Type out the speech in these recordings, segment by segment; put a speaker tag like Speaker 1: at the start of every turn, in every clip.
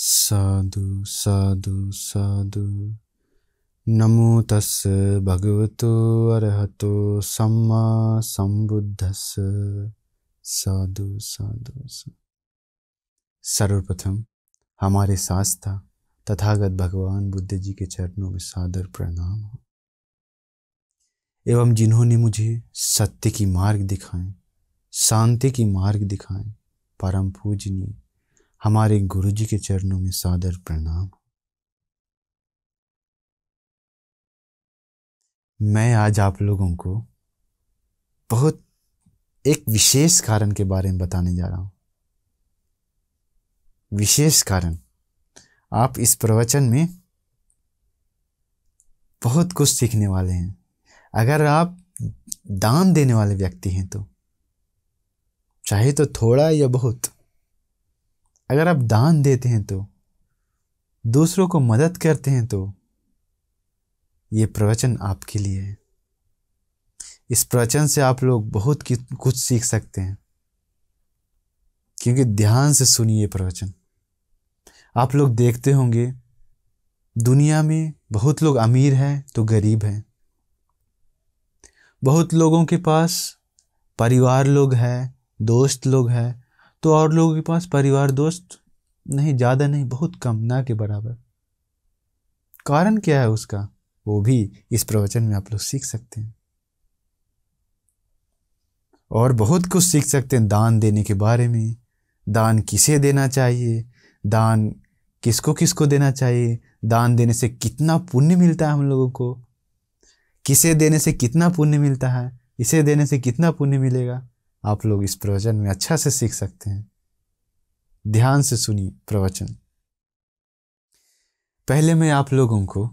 Speaker 1: साधु साधु साधु। नमो तस् भगवतो अरहतो सम्मा संबुद्धस्स। साधु साधु साधु। सर्वप्रथम हमारे शास्त्रा तथागत भगवान बुद्ध जी के चरणों में सादर प्रणाम हो, एवं जिन्होंने मुझे सत्य की मार्ग दिखाए, शांति की मार्ग दिखाए, परम पूजनीय हमारे गुरु जी के चरणों में सादर प्रणाम। मैं आज आप लोगों को बहुत एक विशेष कारण के बारे में बताने जा रहा हूं। विशेष कारण, आप इस प्रवचन में बहुत कुछ सीखने वाले हैं। अगर आप दान देने वाले व्यक्ति हैं तो चाहे तो थोड़ा या बहुत, अगर आप दान देते हैं तो, दूसरों को मदद करते हैं तो ये प्रवचन आपके लिए है। इस प्रवचन से आप लोग बहुत कुछ सीख सकते हैं, क्योंकि ध्यान से सुनिए प्रवचन। आप लोग देखते होंगे दुनिया में बहुत लोग अमीर हैं तो गरीब हैं, बहुत लोगों के पास परिवार लोग हैं, दोस्त लोग हैं, तो और लोगों के पास परिवार दोस्त नहीं, ज़्यादा नहीं, बहुत कम, ना के बराबर। कारण क्या है उसका, वो भी इस प्रवचन में आप लोग सीख सकते हैं और बहुत कुछ सीख सकते हैं दान देने के बारे में। दान किसे देना चाहिए, दान किसको किसको देना चाहिए, दान देने से कितना पुण्य मिलता है हम लोगों को, किसे देने से कितना पुण्य मिलता है, इसे देने से कितना पुण्य मिलेगा, आप लोग इस प्रवचन में अच्छा से सीख सकते हैं। ध्यान से सुनिए प्रवचन। पहले मैं आप लोगों को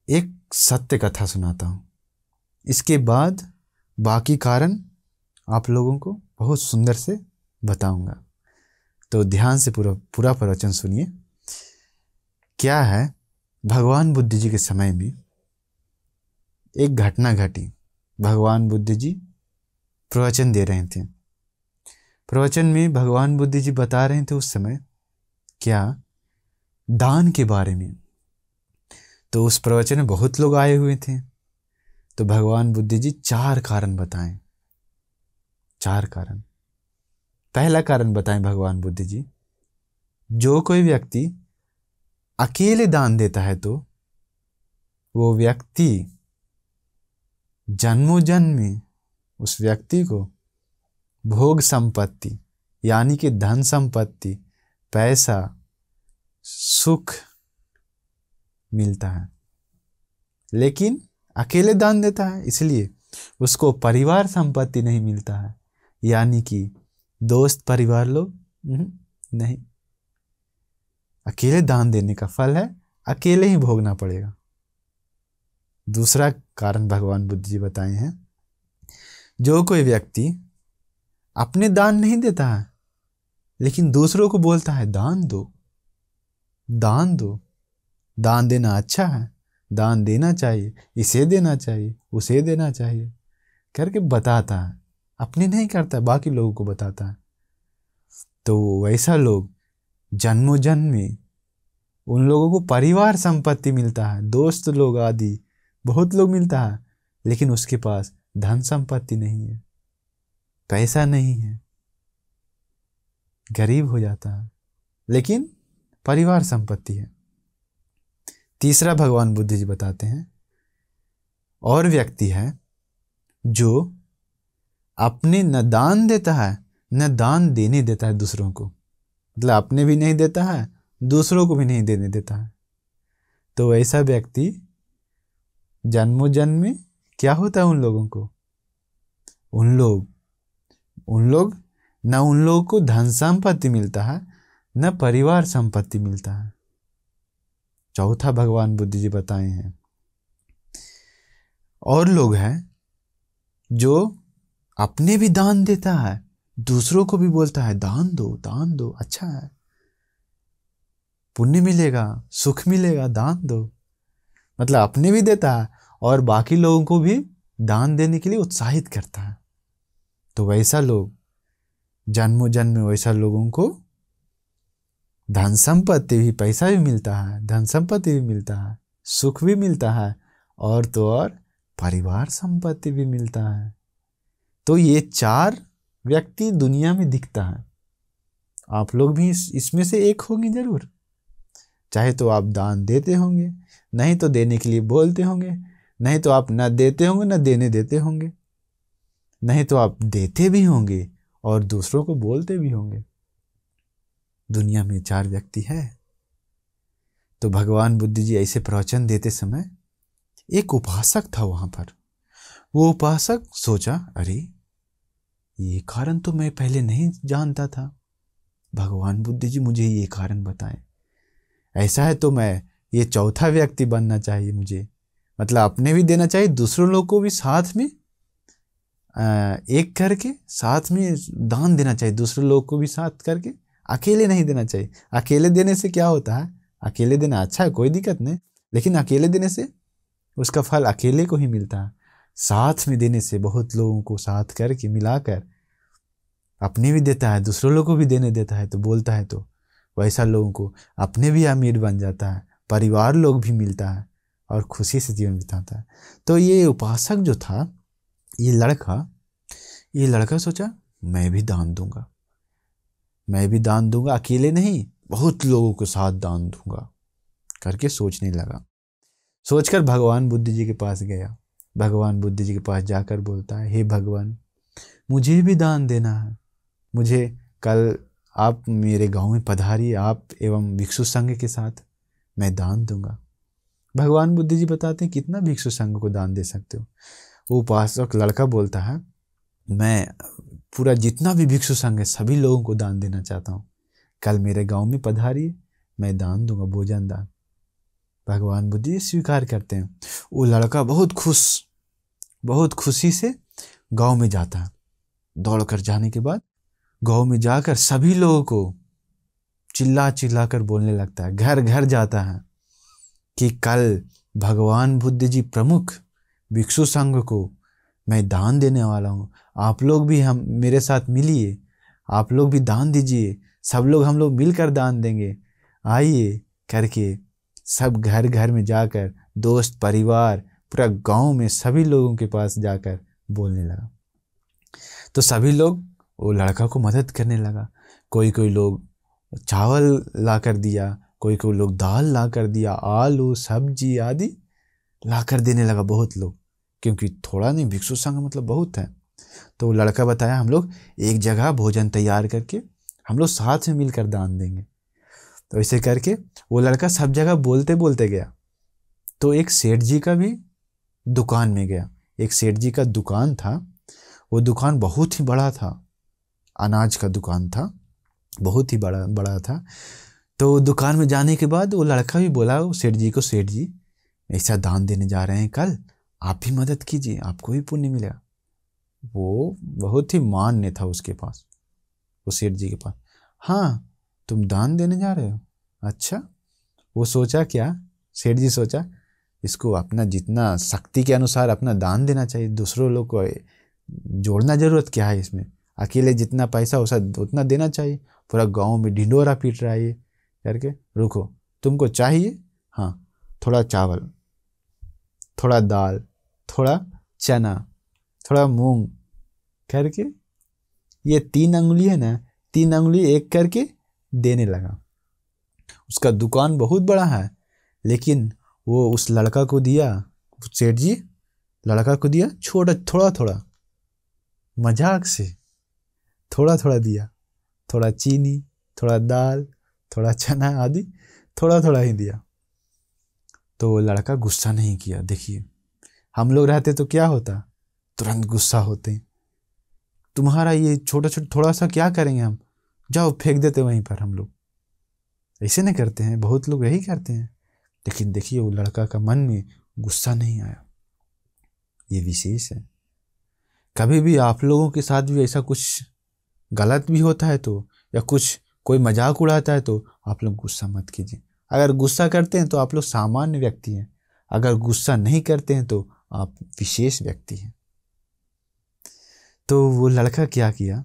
Speaker 1: एक सत्य कथा सुनाता हूं, इसके बाद बाकी कारण आप लोगों को बहुत सुंदर से बताऊंगा। तो ध्यान से पूरा प्रवचन सुनिए। क्या है, भगवान बुद्ध जी के समय में एक घटना घटी। भगवान बुद्ध जी प्रवचन दे रहे थे। प्रवचन में भगवान बुद्ध जी बता रहे थे उस समय क्या, दान के बारे में। तो उस प्रवचन में बहुत लोग आए हुए थे, तो भगवान बुद्ध जी 4 कारण बताएं। 4 कारण। पहला कारण बताएं भगवान बुद्ध जी, जो कोई व्यक्ति अकेले दान देता है तो वो व्यक्ति जन्मों जन्म में उस व्यक्ति को भोग संपत्ति यानी कि धन संपत्ति, पैसा, सुख मिलता है। लेकिन अकेले दान देता है इसलिए उसको परिवार संपत्ति नहीं मिलता है, यानी कि दोस्त परिवार लोग नहीं। अकेले दान देने का फल है अकेले ही भोगना पड़ेगा। दूसरा कारण भगवान बुद्ध जी बताए हैं, जो कोई व्यक्ति अपने दान नहीं देता है लेकिन दूसरों को बोलता है दान दो, दान दो, दान देना अच्छा है, दान देना चाहिए, इसे देना चाहिए, उसे देना चाहिए करके बताता है, अपने नहीं करता, बाकी लोगों को बताता है, तो वैसा लोग जन्मों जन्म में उन लोगों को परिवार संपत्ति मिलता है, दोस्त लोग आदि बहुत लोग मिलता है, लेकिन उसके पास धन संपत्ति नहीं है, पैसा नहीं है, गरीब हो जाता है, लेकिन परिवार संपत्ति है। तीसरा भगवान बुद्ध जी बताते हैं, और व्यक्ति है जो अपने न दान देता है न दान देने देता है दूसरों को, मतलब अपने भी नहीं देता है, दूसरों को भी नहीं देने देता है, तो ऐसा व्यक्ति जन्मों जन्म में क्या होता है उन लोगों को, उन लोग न उन लोगों को धन संपत्ति मिलता है न परिवार संपत्ति मिलता है। चौथा भगवान बुद्ध जी बताए हैं, और लोग हैं जो अपने भी दान देता है, दूसरों को भी बोलता है दान दो, अच्छा है, पुण्य मिलेगा, सुख मिलेगा, दान दो, मतलब अपने भी देता है और बाकी लोगों को भी दान देने के लिए उत्साहित करता है। तो वैसा लोग जन्मों जन्म में वैसा लोगों को धन संपत्ति भी, पैसा भी मिलता है, धन संपत्ति भी मिलता है, सुख भी मिलता है, और तो और परिवार संपत्ति भी मिलता है। तो ये 4 व्यक्ति दुनिया में दिखता है। आप लोग भी इसमें से एक होंगे जरूर। चाहे तो आप दान देते होंगे, नहीं तो देने के लिए बोलते होंगे, नहीं तो आप न देते होंगे न देने देते होंगे, नहीं तो आप देते भी होंगे और दूसरों को बोलते भी होंगे। दुनिया में 4 व्यक्ति है। तो भगवान बुद्ध जी ऐसे प्रवचन देते समय एक उपासक था वहां पर। वो उपासक सोचा, अरे ये कारण तो मैं पहले नहीं जानता था, भगवान बुद्ध जी मुझे ये कारण बताएं। ऐसा है तो मैं ये चौथा व्यक्ति बनना चाहिए मुझे, मतलब अपने भी देना चाहिए, दूसरों लोग को भी साथ में एक करके साथ में दान देना चाहिए, दूसरे लोग को भी साथ करके, अकेले नहीं देना चाहिए। अकेले देने से क्या होता है, अकेले देना अच्छा है, कोई दिक्कत नहीं, लेकिन अकेले देने से उसका फल अकेले को ही मिलता है। साथ में देने से बहुत लोगों को साथ करके मिलाकर अपने भी देता है, दूसरों लोगों को भी देने देता है, तो बोलता है तो वैसा लोगों को अपने भी अमीर बन जाता है, परिवार लोग भी मिलता है और खुशी से जीवन बिताता है। तो ये उपासक जो था, ये लड़का सोचा मैं भी दान दूंगा, मैं भी दान दूंगा, अकेले नहीं बहुत लोगों को साथ दान दूंगा करके सोचने लगा। सोचकर भगवान बुद्ध जी के पास गया। भगवान बुद्ध जी के पास जाकर बोलता है, हे भगवान मुझे भी दान देना है, मुझे कल आप मेरे गांव में पधारिए, आप एवं भिक्षु संघ के साथ, मैं दान दूंगा। भगवान बुद्ध जी बताते हैं कितना भिक्षु संघ को दान दे सकते हो। वो उपासक लड़का बोलता है, मैं पूरा जितना भी भिक्षु संघ है सभी लोगों को दान देना चाहता हूँ, कल मेरे गांव में पधारिए, मैं दान दूंगा, भोजन दान। भगवान बुद्ध जी स्वीकार करते हैं। वो लड़का बहुत खुशी से गांव में जाता है। दौड़कर जाने के बाद गांव में जाकर सभी लोगों को चिल्ला कर बोलने लगता है, घर घर जाता है कि कल भगवान बुद्ध जी प्रमुख भिक्षु संघ को मैं दान देने वाला हूँ, आप लोग भी हम मेरे साथ मिलिए, आप लोग भी दान दीजिए, सब लोग हम लोग मिलकर दान देंगे, आइए करके सब घर घर में जाकर दोस्त परिवार पूरा गांव में सभी लोगों के पास जाकर बोलने लगा। तो सभी लोग वो लड़का को मदद करने लगा। कोई लोग चावल ला कर दिया, कोई लोग दाल ला कर दिया, आलू सब्जी आदि ला कर देने लगा बहुत लोग, क्योंकि थोड़ा नहीं, भिक्षु संघ मतलब बहुत है। तो वो लड़का बताया हम लोग एक जगह भोजन तैयार करके हम लोग साथ में मिलकर दान देंगे। तो ऐसे करके वो लड़का सब जगह बोलते बोलते गया। तो एक सेठ जी का भी दुकान में गया। एक सेठ जी का दुकान था, वो दुकान बहुत ही बड़ा था, अनाज का दुकान था, बहुत ही बड़ा था। तो दुकान में जाने के बाद वो लड़का भी बोला वो सेठ जी को, सेठ जी ऐसा दान देने जा रहे हैं कल, आप भी मदद कीजिए, आपको भी पुण्य मिलेगा। वो बहुत ही मान्य था उसके पास, वो सेठ जी के पास। हाँ तुम दान देने जा रहे हो, अच्छा। वो सोचा क्या, सेठ जी सोचा इसको अपना जितना शक्ति के अनुसार अपना दान देना चाहिए, दूसरों लोग को जोड़ना जरूरत क्या है इसमें, अकेले जितना पैसा उतना देना चाहिए। पूरा गांव में ढिंडोरा पीट रहा है ये करके, रुको तुमको चाहिए, हाँ थोड़ा चावल, थोड़ा दाल, थोड़ा चना, थोड़ा मूंग करके ये 3 अंगुली है ना, 3 अंगुली एक करके देने लगा। उसका दुकान बहुत बड़ा है, लेकिन वो उस लड़का को दिया, सेठ जी लड़का को दिया थोड़ा थोड़ा, मजाक से थोड़ा थोड़ा दिया, थोड़ा चीनी, थोड़ा दाल, थोड़ा चना आदि थोड़ा थोड़ा ही दिया। तो वो लड़का गुस्सा नहीं किया। देखिए हम लोग रहते तो क्या होता, तुरंत गुस्सा होते, तुम्हारा ये छोटा थोड़ा सा क्या करेंगे हम, जाओ फेंक देते वहीं पर। हम लोग ऐसे नहीं करते हैं, बहुत लोग यही करते हैं। लेकिन देखिए वो लड़का का मन में गुस्सा नहीं आया। ये विशेष है। कभी भी आप लोगों के साथ भी ऐसा कुछ गलत भी होता है तो, या कुछ कोई मजाक उड़ाता है तो आप लोग गुस्सा मत कीजिए। अगर गुस्सा करते हैं तो आप लोग सामान्य व्यक्ति हैं, अगर गुस्सा नहीं करते हैं तो आप विशेष व्यक्ति हैं। तो वो लड़का क्या किया,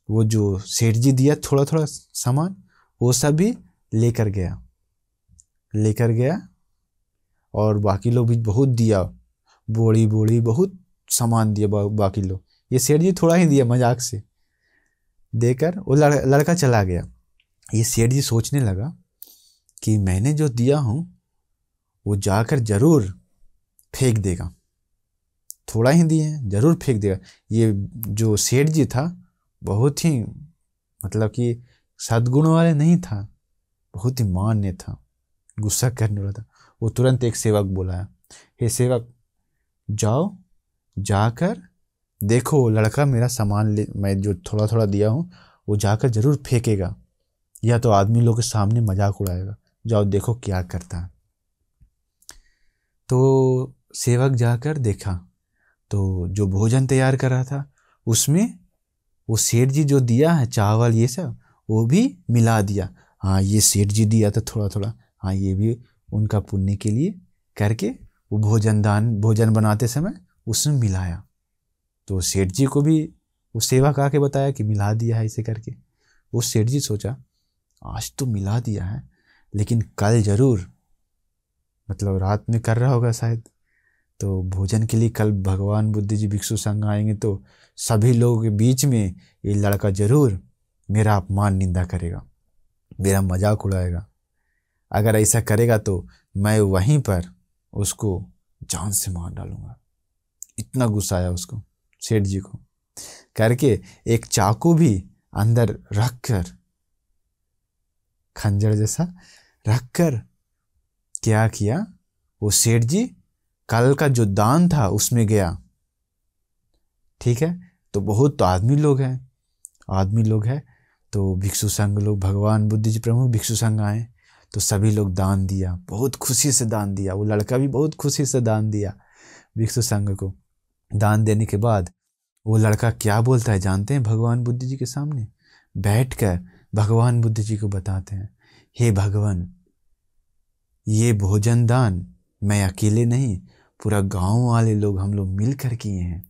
Speaker 1: वो जो सेठ जी दिया थोड़ा थोड़ा सामान, वो सब भी लेकर गया और बाकी लोग भी बहुत दिया, बोड़ी बोड़ी बहुत सामान दिया बाकी लोग। ये सेठ जी थोड़ा ही दिया, मजाक से देकर वो लड़का चला गया। ये सेठ जी सोचने लगा कि मैंने जो दिया हूँ वो जाकर जरूर फेंक देगा, थोड़ा ही दिए हैं जरूर फेंक देगा। ये जो सेठ जी था बहुत ही मतलब कि सद्गुण वाले नहीं था, बहुत ही मान्य था, गुस्सा करने वाला था। वो तुरंत एक सेवक बुलाया, हे सेवक जाओ, जाकर देखो वो लड़का मेरा सामान मैं जो थोड़ा थोड़ा दिया हूँ वो जाकर जरूर फेंकेगा या तो आदमी लोग के सामने मजाक उड़ाएगा, जाओ देखो क्या करता है। तो सेवक जाकर देखा तो जो भोजन तैयार कर रहा था उसमें वो सेठ जी जो दिया है चावल ये सब वो भी मिला दिया। हाँ ये सेठ जी दिया था थोड़ा थोड़ा, हाँ ये भी उनका पुण्य के लिए करके वो भोजन बनाते समय उसमें मिलाया। तो सेठ जी को भी वो सेवक आके बताया कि मिला दिया है इसे करके। वो सेठ जी सोचा आज तो मिला दिया है लेकिन कल जरूर, मतलब रात में कर रहा होगा शायद, तो भोजन के लिए कल भगवान बुद्ध जी भिक्षु संघ आएंगे तो सभी लोगों के बीच में ये लड़का जरूर मेरा अपमान निंदा करेगा, मेरा मजाक उड़ाएगा। अगर ऐसा करेगा तो मैं वहीं पर उसको जान से मार डालूंगा। इतना गुस्सा आया उसको सेठ जी को करके एक चाकू भी अंदर रखकर, खंजर जैसा रखकर क्या किया, वो सेठ जी कल का जो दान था उसमें गया। ठीक है, तो बहुत तो आदमी लोग हैं तो भिक्षु संघ लोग, भगवान बुद्ध जी प्रमुख भिक्षु संघ आए तो सभी लोग दान दिया, बहुत खुशी से दान दिया। वो लड़का भी बहुत खुशी से दान दिया भिक्षु संघ को। दान देने के बाद वो लड़का क्या बोलता है जानते हैं? भगवान बुद्ध जी के सामने बैठकर भगवान बुद्ध जी को बताते हैं, हे भगवान ये भोजन दान मैं अकेले नहीं पूरा गांव वाले लोग हम लोग मिलकर किए हैं।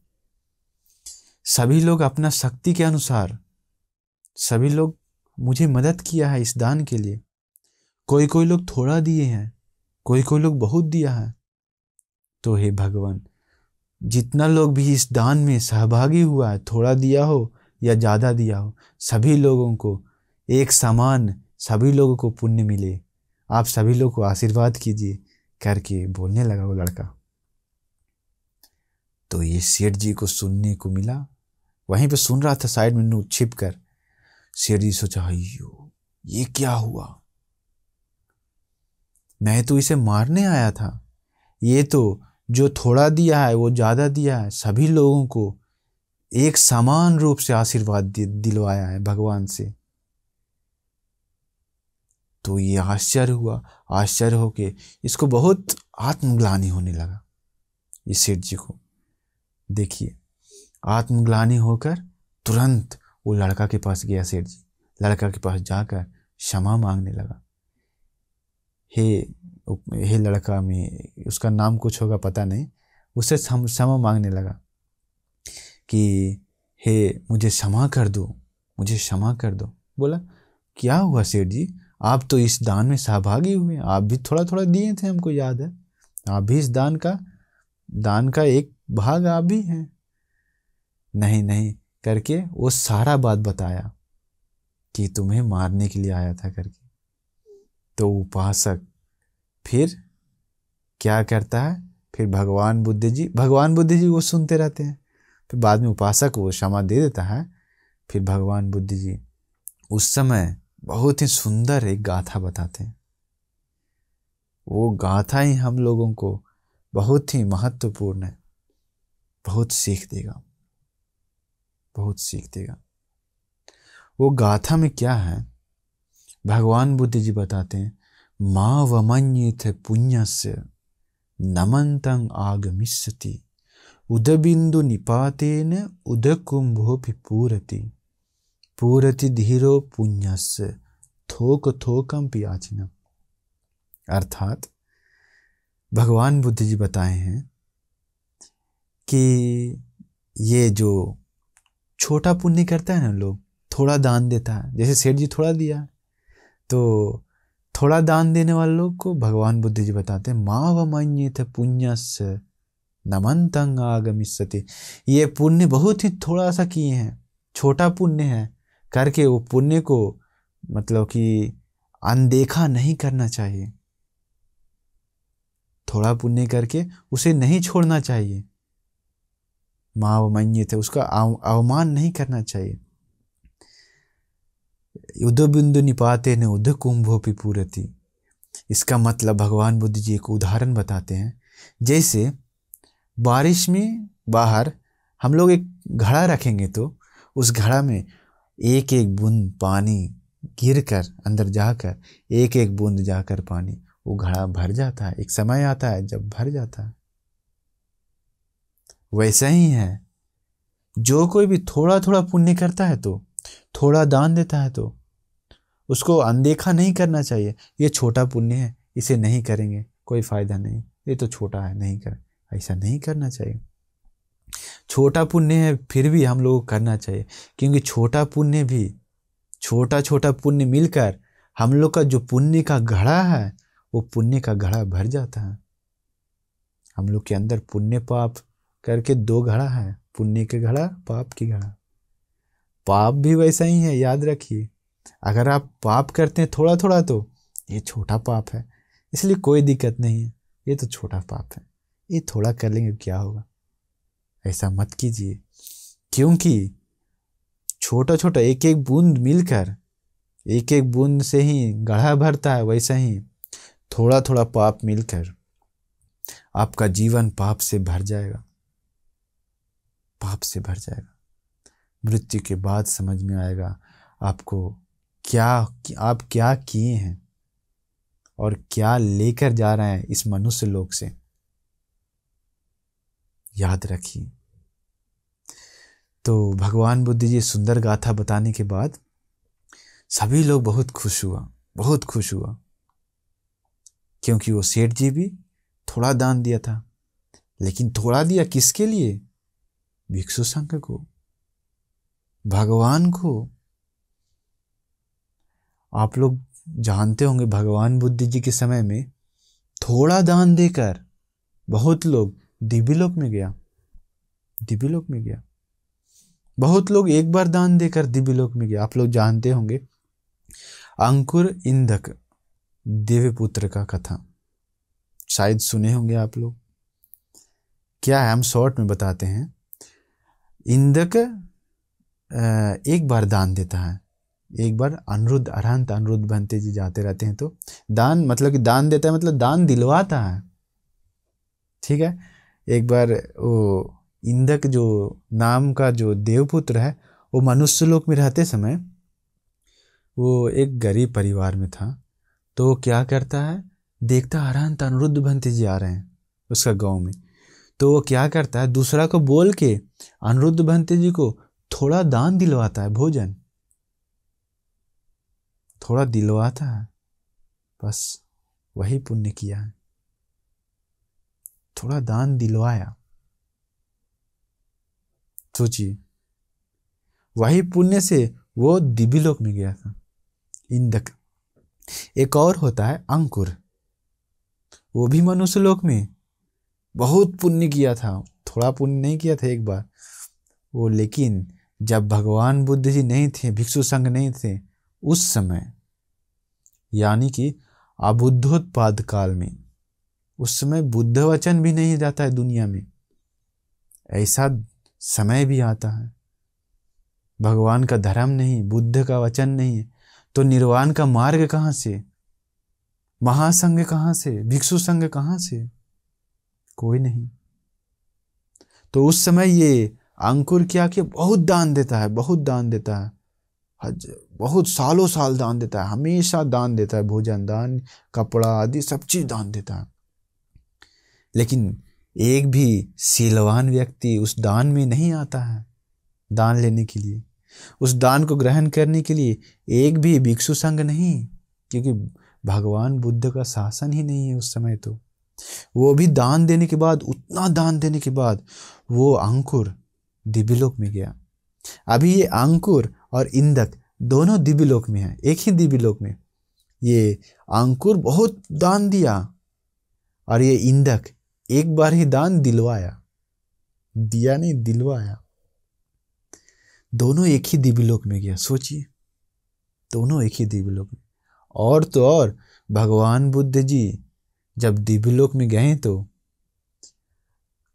Speaker 1: सभी लोग अपना शक्ति के अनुसार सभी लोग मुझे मदद किया है इस दान के लिए। कोई कोई लोग थोड़ा दिए हैं, कोई कोई लोग बहुत दिया है। तो हे भगवान जितना लोग भी इस दान में सहभागी हुआ है, थोड़ा दिया हो या ज़्यादा दिया हो, सभी लोगों को एक समान, सभी लोगों को पुण्य मिले, आप सभी लोगों को आशीर्वाद कीजिए करके बोलने लगा वो लड़का। तो ये सेठ जी को सुनने को मिला, वहीं पे सुन रहा था साइड में छिप कर। सेठ जी सोचा अयो ये क्या हुआ, मैं तो इसे मारने आया था, ये तो जो थोड़ा दिया है वो ज़्यादा दिया है, सभी लोगों को एक समान रूप से आशीर्वाद दिलवाया है भगवान से। तो ये आश्चर्य हुआ, आश्चर्य होके इसको बहुत आत्मग्लानि होने लगा इस सेठ जी को। देखिए आत्मग्लानि होकर तुरंत वो लड़का के पास गया सेठ जी, लड़का के पास जाकर क्षमा मांगने लगा। हे लड़का, में उसका नाम कुछ होगा पता नहीं, उससे क्षमा मांगने लगा कि हे मुझे क्षमा कर दो, मुझे क्षमा कर दो। बोला क्या हुआ सेठ जी, आप तो इस दान में सहभागी हुए, आप भी थोड़ा थोड़ा दिए थे, हमको याद है, आप भी इस दान का एक भाग आप भी हैं। नहीं नहीं करके वो सारा बात बताया कि तुम्हें मारने के लिए आया था करके। तो उपासक फिर क्या करता है, फिर भगवान बुद्ध जी वो सुनते रहते हैं, फिर बाद में उपासक वो क्षमा दे देता है। फिर भगवान बुद्ध जी उस समय बहुत ही सुंदर एक गाथा बताते हैं। वो गाथा ही हम लोगों को बहुत ही महत्वपूर्ण है, बहुत सीख देगा, बहुत सीख देगा। वो गाथा में क्या है, भगवान बुद्ध जी बताते हैं, माँ वमन्येथ पुण्यस्य नमन्तं आगमिष्यति उदबिंदु निपातेन उदकुंभोऽपि पूरति धीरो पुण्यस्य थोक थोकम पियाचिनम। अर्थात भगवान बुद्ध जी बताए हैं कि ये जो छोटा पुण्य करता है ना, लोग थोड़ा दान देता है, जैसे सेठ जी थोड़ा दिया तो थोड़ा दान देने वाले लोग को भगवान बुद्ध जी बताते हैं मावमन्येत पुण्यस्य नमन्तं आगमिष्यति। ये पुण्य बहुत ही थोड़ा सा किए हैं, छोटा पुण्य है, करके वो पुण्य को मतलब कि अनदेखा नहीं करना चाहिए। थोड़ा पुण्य करके उसे नहीं छोड़ना चाहिए। मावमन्येत, उसका अवमान नहीं करना चाहिए। युद्ध बिंदु निपाते न उद्ध कुंभोपि पूरति। इसका मतलब भगवान बुद्ध जी एक उदाहरण बताते हैं। जैसे बारिश में बाहर हम लोग एक घड़ा रखेंगे तो उस घड़ा में एक एक बूंद पानी गिरकर अंदर जाकर, एक एक बूंद जाकर पानी, वो घड़ा भर जाता है। एक समय आता है जब भर जाता है। वैसा ही है, जो कोई भी थोड़ा थोड़ा पुण्य करता है तो, थोड़ा दान देता है तो उसको अनदेखा नहीं करना चाहिए। ये छोटा पुण्य है, इसे नहीं करेंगे कोई फायदा नहीं, ये तो छोटा है नहीं करें, ऐसा नहीं करना चाहिए। छोटा पुण्य है फिर भी हम लोगों को करना चाहिए, क्योंकि छोटा पुण्य भी, छोटा छोटा पुण्य मिलकर हम लोग का जो पुण्य का घड़ा है वो पुण्य का घड़ा भर जाता है। हम लोग के अंदर पुण्य पाप करके दो घड़ा है, पुण्य के घड़ा, पाप की घड़ा। पाप भी वैसा ही है, याद रखिए। अगर आप पाप करते हैं थोड़ा थोड़ा तो ये छोटा पाप है, इसलिए कोई दिक्कत नहीं है, ये तो छोटा पाप है, ये थोड़ा कर लेंगे क्या होगा। ऐसा मत कीजिए, क्योंकि छोटा छोटा एक एक बूंद मिलकर, एक एक बूंद से ही घड़ा भरता है। वैसा ही थोड़ा थोड़ा पाप मिलकर आपका जीवन पाप से भर जाएगा, पाप से भर जाएगा। मृत्यु के बाद समझ में आएगा आपको क्या, आप क्या किए हैं और क्या लेकर जा रहे हैं इस मनुष्य लोक से। याद रखिए। तो भगवान बुद्ध जी सुंदर गाथा बताने के बाद सभी लोग बहुत खुश हुआ, बहुत खुश हुआ, क्योंकि वो सेठ जी भी थोड़ा दान दिया था। लेकिन थोड़ा दिया किसके लिए? भिक्षु संघ को, भगवान को। आप लोग जानते होंगे भगवान बुद्ध जी के समय में थोड़ा दान देकर बहुत लोग दिव्यलोक में गया, दिव्यलोक में गया। बहुत लोग एक बार दान देकर दिव्यलोक में गया। आप लोग जानते होंगे अंकुर इंदक दिव्य पुत्र का कथा, शायद सुने होंगे आप लोग। क्या है, हम शॉर्ट में बताते हैं। इंदक एक बार दान देता है, एक बार अनिरुद्ध, अरहंत अनिरुद्ध भंते जी जाते रहते हैं तो दान, मतलब कि दान देता है मतलब दान दिलवाता है, ठीक है। एक बार वो इंदक जो नाम का जो देवपुत्र है, वो मनुष्य लोक में रहते समय वो एक गरीब परिवार में था। तो क्या करता है, देखता अरहंत अनिरुद्ध भंते जी आ रहे हैं उसका गांव में, तो वो क्या करता है, दूसरा को बोल के अनिरुद्ध भंते जी को थोड़ा दान दिलवाता है, भोजन थोड़ा दिलवाता है। बस वही पुण्य किया है, थोड़ा दान दिलवाया। सोचिए, वही पुण्य से वो दिव्यलोक में गया था इंदक। एक और होता है अंकुर, वो भी मनुष्य लोक में बहुत पुण्य किया था, थोड़ा पुण्य नहीं किया था एक बार वो। लेकिन जब भगवान बुद्ध जी नहीं थे, भिक्षु संघ नहीं थे उस समय, यानी कि अबुद्धोत्पाद काल में, उस समय बुद्ध वचन भी नहीं जाता है दुनिया में। ऐसा समय भी आता है, भगवान का धर्म नहीं, बुद्ध का वचन नहीं है, तो निर्वाण का मार्ग कहाँ से, महासंघ कहाँ से, भिक्षु संघ कहाँ से? कोई नहीं। तो उस समय ये अंकुर क्या किया, बहुत दान देता है, बहुत दान देता है, बहुत सालों साल दान देता है, हमेशा दान देता है, भोजन दान, कपड़ा आदि सब चीज दान देता है। लेकिन एक भी शीलवान व्यक्ति उस दान में नहीं आता है दान लेने के लिए, उस दान को ग्रहण करने के लिए एक भी भिक्षु संघ नहीं, क्योंकि भगवान बुद्ध का शासन ही नहीं है उस समय। तो वो भी दान देने के बाद, उतना दान देने के बाद वो अंकुर दिव्यलोक में गया। अभी ये अंकुर और इंदक दोनों दिव्यलोक में हैं, एक ही दिव्यलोक में। ये अंकुर बहुत दान दिया और ये इंदक एक बार ही दान दिलवाया, दिया नहीं दिलवाया। दोनों एक ही दिव्यलोक में गया। सोचिए, दोनों एक ही दिव्यलोक में। और तो और भगवान बुद्ध जी जब दिव्यलोक में गए तो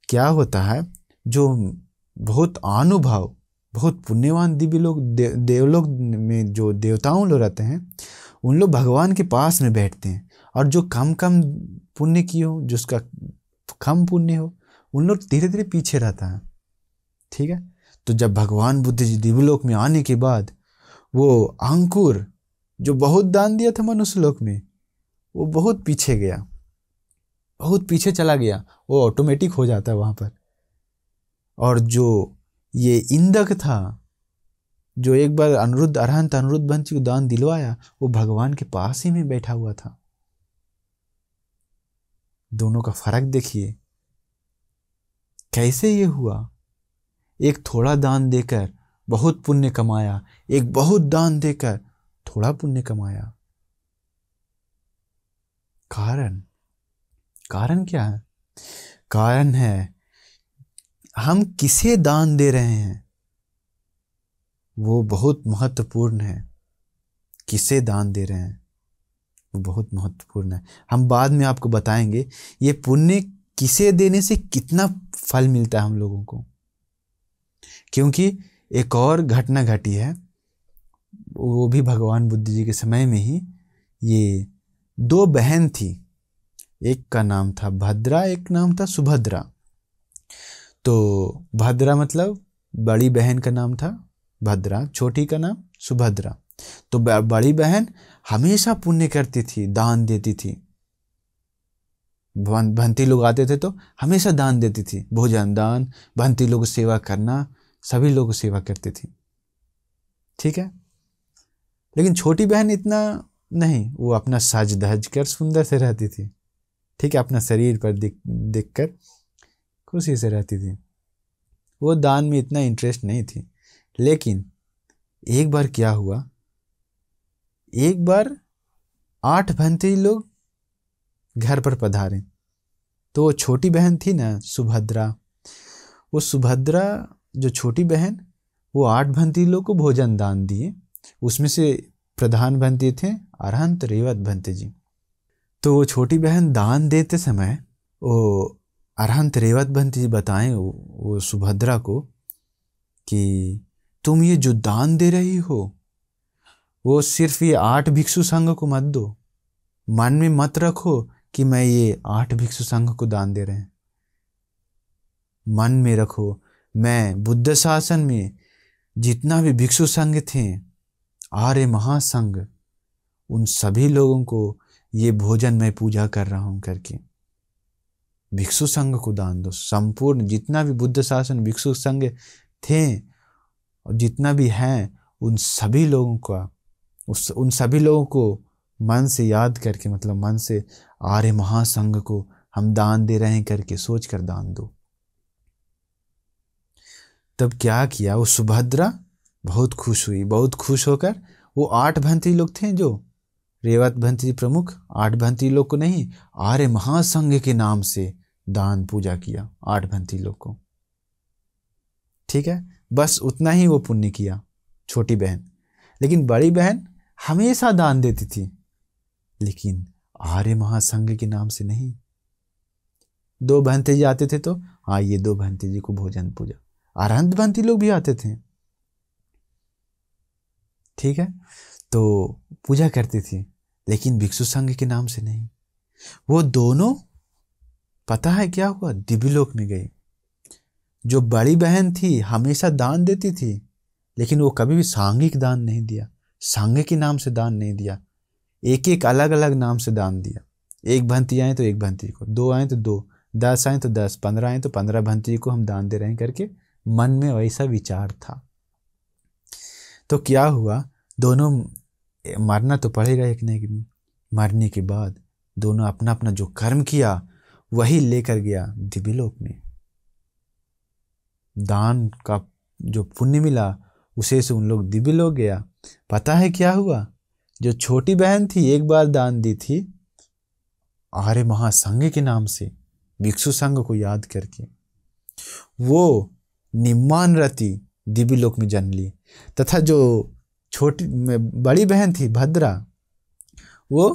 Speaker 1: क्या होता है, जो बहुत अनुभाव, बहुत पुण्यवान दिव्यलोक देवलोक में जो देवताओं लोग रहते हैं, उन लोग भगवान के पास में बैठते हैं। और जो कम कम पुण्य किए हो, जिसका कम पुण्य हो, उन लोग धीरे धीरे पीछे रहता है। ठीक है। तो जब भगवान बुद्ध जी दिव्यलोक में आने के बाद वो अंकुर जो बहुत दान दिया था मनुष्य लोक में, वो बहुत पीछे गया, बहुत पीछे चला गया। वो ऑटोमेटिक हो जाता है वहां पर। और जो ये इंदक था, जो एक बार अनिरुद्ध अरहंत अनिरुद्ध वंशी को दान दिलवाया, वो भगवान के पास ही में बैठा हुआ था। दोनों का फर्क देखिए कैसे ये हुआ। एक थोड़ा दान देकर बहुत पुण्य कमाया, एक बहुत दान देकर थोड़ा पुण्य कमाया। कारण क्या है? कारण है हम किसे दान दे रहे हैं, वो बहुत महत्वपूर्ण है। किसे दान दे रहे हैं वो बहुत महत्वपूर्ण है। हम बाद में आपको बताएंगे ये पुण्य किसे देने से कितना फल मिलता है हम लोगों को। क्योंकि एक और घटना घटी है, वो भी भगवान बुद्ध जी के समय में ही। ये दो बहन थी, एक का नाम था भद्रा, एक नाम था सुभद्रा। तो भद्रा मतलब बड़ी बहन का नाम था भद्रा, छोटी का नाम सुभद्रा। तो बड़ी बहन हमेशा पुण्य करती थी, दान देती थी। भंती लोग आते थे तो हमेशा दान देती थी, भोजन दान, भंती लोग सेवा करना, सभी लोग सेवा करती थी। ठीक है। लेकिन छोटी बहन इतना नहीं, वो अपना सज धज कर सुंदर से रहती थी। ठीक है। अपना शरीर पर दिख कर खुशी से रहती थी। वो दान में इतना इंटरेस्ट नहीं थी। लेकिन एक बार क्या हुआ, एक बार 8 भंती लोग घर पर पधारे। तो वो छोटी बहन थी ना सुभद्रा, वो सुभद्रा जो छोटी बहन, वो 8 भंती लोग को भोजन दान दिए। उसमें से प्रधान भंती थे अरहंत रेवत भंते जी। तो वो छोटी बहन दान देते समय वो अरहंत रेवत भंते जी बताएं वो सुभद्रा को कि तुम ये जो दान दे रही हो, वो सिर्फ ये 8 भिक्षु संघ को मत दो। मन में मत रखो कि मैं ये 8 भिक्षु संघ को दान दे रहे हैं। मन में रखो, मैं बुद्ध शासन में जितना भी भिक्षु संघ थे, आर्य महासंघ, उन सभी लोगों को ये भोजन मैं पूजा कर रहा हूं करके भिक्षु संघ को दान दो। संपूर्ण जितना भी बुद्ध शासन भिक्षु संघ थे और जितना भी हैं, उन सभी लोगों का, उन सभी लोगों को मन से याद करके, मतलब मन से आर्य महासंघ को हम दान दे रहे हैं करके सोच कर दान दो। तब क्या किया, वो सुभद्रा बहुत खुश हुई। बहुत खुश होकर वो 8 भंती लोग थे, जो रेवत भंती प्रमुख 8 भंती लोग को नहीं, आर्य महासंघ के नाम से दान पूजा किया 8 भंती लोग को। ठीक है। बस उतना ही वो पुण्य किया छोटी बहन। लेकिन बड़ी बहन हमेशा दान देती थी, लेकिन आर्य महासंघ के नाम से नहीं। 2 भंते जी आते थे तो हाँ, ये 2 भंते जी को भोजन पूजा। अरहंत भंती लोग भी आते थे। ठीक है। तो पूजा करती थी, लेकिन भिक्षु संघ के नाम से नहीं। वो दोनों पता है क्या हुआ, दिव्यलोक में गई। जो बड़ी बहन थी हमेशा दान देती थी, लेकिन वो कभी भी सांघिक दान नहीं दिया, सांघ के नाम से दान नहीं दिया। एक एक अलग अलग नाम से दान दिया। 1 भंती आए तो 1 भंती को, 2 आए तो 2, 10 आए तो 10, 15 आए तो 15 भंती को हम दान दे रहे हैं करके मन में वैसा विचार था। तो क्या हुआ, दोनों मरना तो पड़ेगा एक न एक दिन। मरने के बाद दोनों अपना अपना जो कर्म किया वही लेकर गया दिव्यलोक में। दान का जो पुण्य मिला उसे से उन लोग दिव्यलोक गया। पता है क्या हुआ, जो छोटी बहन थी एक बार दान दी थी आर्य महासंघ के नाम से, भिक्षु संघ को याद करके। वो निम्मान रति दिव्य लोक में जन्म ली, तथा जो छोटी बड़ी बहन थी भद्रा, वो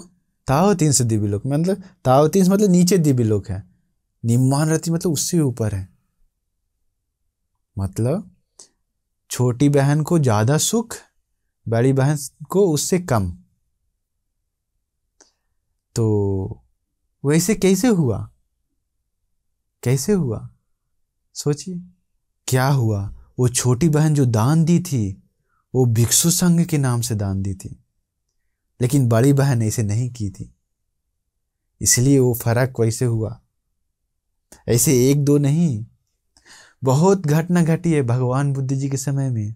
Speaker 1: तावतीन से दिव्य लोक, मतलब तावतीन से मतलब नीचे दिव्य लोक है, निम्मान रति मतलब उससे ऊपर है। मतलब छोटी बहन को ज्यादा सुख, बड़ी बहन को उससे कम। तो वैसे कैसे हुआ, कैसे हुआ? सोचिए क्या हुआ। वो छोटी बहन जो दान दी थी वो भिक्षु संघ के नाम से दान दी थी, लेकिन बड़ी बहन ऐसे नहीं की थी, इसलिए वो फर्क वैसे हुआ। ऐसे एक दो नहीं, बहुत घटना घटी है भगवान बुद्ध जी के समय में।